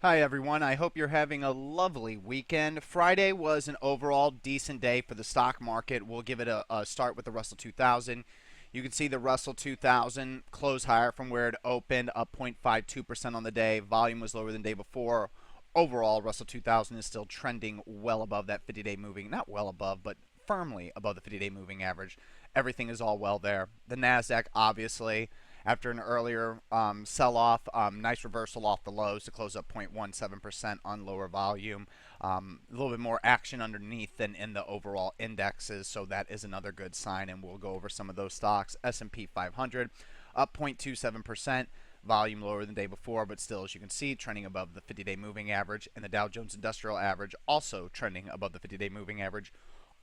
Hi, everyone. I hope you're having a lovely weekend. Friday was an overall decent day for the stock market. We'll give it a start with the Russell 2000. You can see the Russell 2000 close higher from where it opened, up 0.52% on the day. Volume was lower than the day before. Overall, Russell 2000 is still trending well above that 50-day moving, not well above, but firmly above the 50-day moving average. Everything is all well there. The NASDAQ, obviously, after an earlier sell-off. Nice reversal off the lows to close up 0.17% on lower volume. A little bit more action underneath than in the overall indexes, so that is another good sign, and we'll go over some of those stocks. S&P 500 up 0.27%. Volume lower than the day before, but still, as you can see, trending above the 50-day moving average, and the Dow Jones Industrial Average also trending above the 50-day moving average.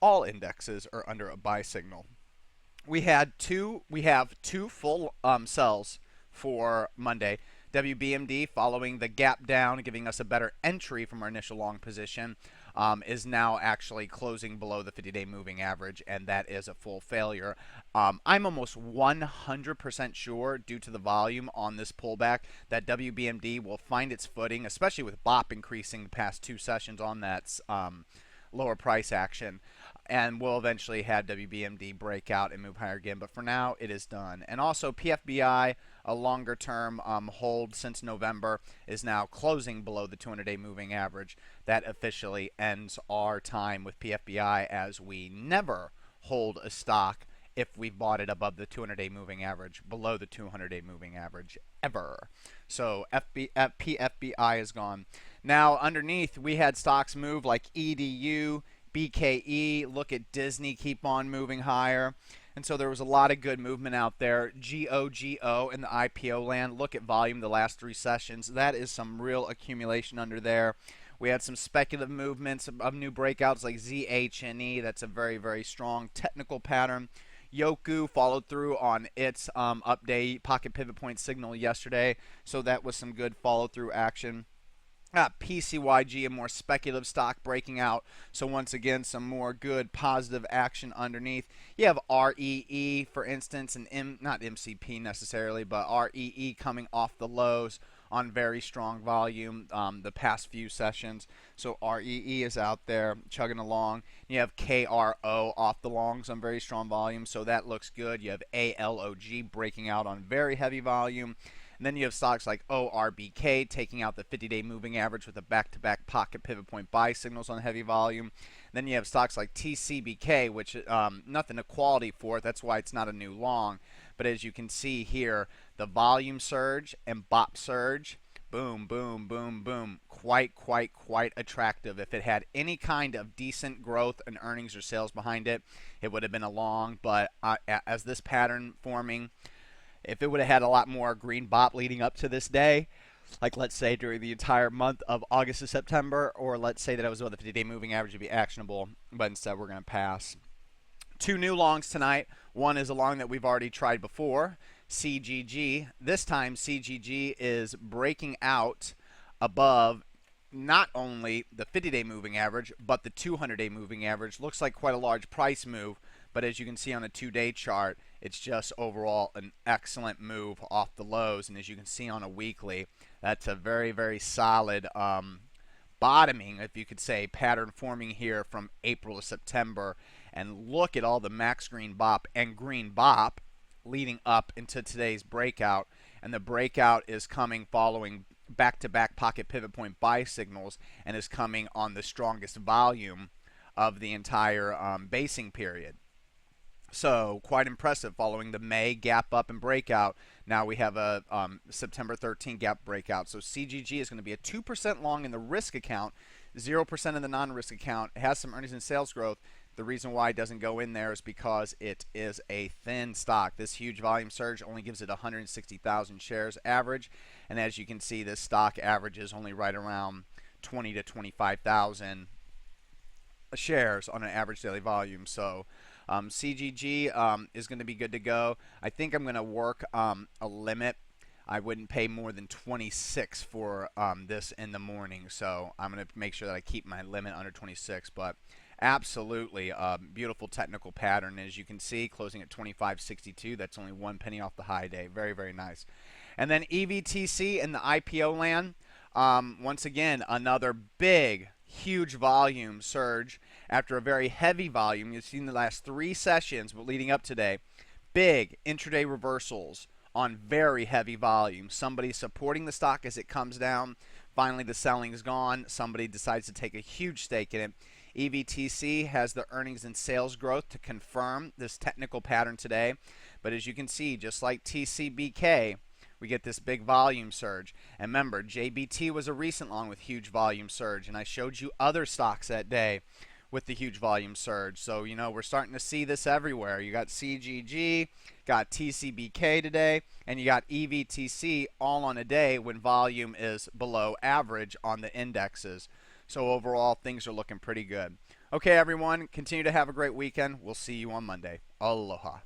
All indexes are under a buy signal. We have two full sells for Monday. WBMD, following the gap down, giving us a better entry from our initial long position, is now actually closing below the 50-day moving average, and that is a full failure. I'm almost 100% sure, due to the volume on this pullback, that WBMD will find its footing, especially with BOP increasing the past two sessions on that lower price action, and we'll eventually have WBMD break out and move higher again. But for now, it is done. And also, PFBI, a longer term hold since November, is now closing below the 200-day moving average. That officially ends our time with PFBI, as we never hold a stock if we've bought it above the 200-day moving average, below the 200-day moving average, ever. So PFBI is gone. Now, underneath, we had stocks move like EDU, BKE, look at Disney, keep on moving higher. And so there was a lot of good movement out there. GOGO in the IPO land, look at volume the last three sessions. That is some real accumulation under there. We had some speculative movements of new breakouts like ZHNE. That's a very, very strong technical pattern. Yoku followed through on its update pocket pivot point signal yesterday, so that was some good follow-through action. PCYG, a more speculative stock, breaking out. So once again, some more good positive action underneath. You have REE, for instance, and not MCP necessarily, but REE coming off the lows on very strong volume the past few sessions. So REE is out there chugging along. You have KRO off the longs on very strong volume, so that looks good. You have ALOG breaking out on very heavy volume. And then you have stocks like ORBK taking out the 50-day moving average with a back-to-back pocket pivot point buy signals on heavy volume. And then you have stocks like TCBK, which nothing to quality for it. That's why it's not a new long. But as you can see here, the volume surge and BOP surge, boom, boom, boom, boom, quite attractive. If it had any kind of decent growth in earnings or sales behind it, it would have been a long. But as this pattern forming, if it would have had a lot more green BOP leading up to this day, like let's say during the entire month of August to September, or let's say that it was about the 50-day moving average, would be actionable, but instead we're going to pass. Two new longs tonight. One is a long that we've already tried before, CGG. This time CGG is breaking out above not only the 50-day moving average, but the 200-day moving average. Looks like quite a large price move, but as you can see on a 2-day chart, it's just overall an excellent move off the lows. And as you can see on a weekly, that's a very, very solid bottoming, if you could say, pattern forming here from April to September. And look at all the max green BOP and green BOP leading up into today's breakout. And the breakout is coming following back-to-back pocket pivot point buy signals, and is coming on the strongest volume of the entire basing period. So quite impressive following the May gap up and breakout. Now we have a September 13 gap breakout. So CGG is going to be a 2% long in the risk account, 0% in the non-risk account. It has some earnings and sales growth. The reason why it doesn't go in there is because it is a thin stock. This huge volume surge only gives it 160,000 shares average. And as you can see, this stock averages only right around 20 to 25,000 shares on an average daily volume. So CGG is going to be good to go. I think I'm going to work a limit. I wouldn't pay more than 26 for this in the morning. So I'm going to make sure that I keep my limit under 26. But absolutely beautiful technical pattern. As you can see, closing at 25.62. That's only 1 penny off the high day. Very, very nice. And then EVTC in the IPO land. Once again, another big, huge volume surge after a very heavy volume. You've seen the last 3 sessions, but leading up today, big intraday reversals on very heavy volume. Somebody supporting the stock as it comes down. Finally, the selling is gone. Somebody decides to take a huge stake in it. EVTC has the earnings and sales growth to confirm this technical pattern today. But as you can see, just like TCBK, we get this big volume surge. And remember, JBT was a recent long with huge volume surge, and I showed you other stocks that day with the huge volume surge. So, we're starting to see this everywhere. You got CGG, got TCBK today, and you got EVTC all on a day when volume is below average on the indexes. So overall, things are looking pretty good. Okay, everyone, continue to have a great weekend. We'll see you on Monday. Aloha.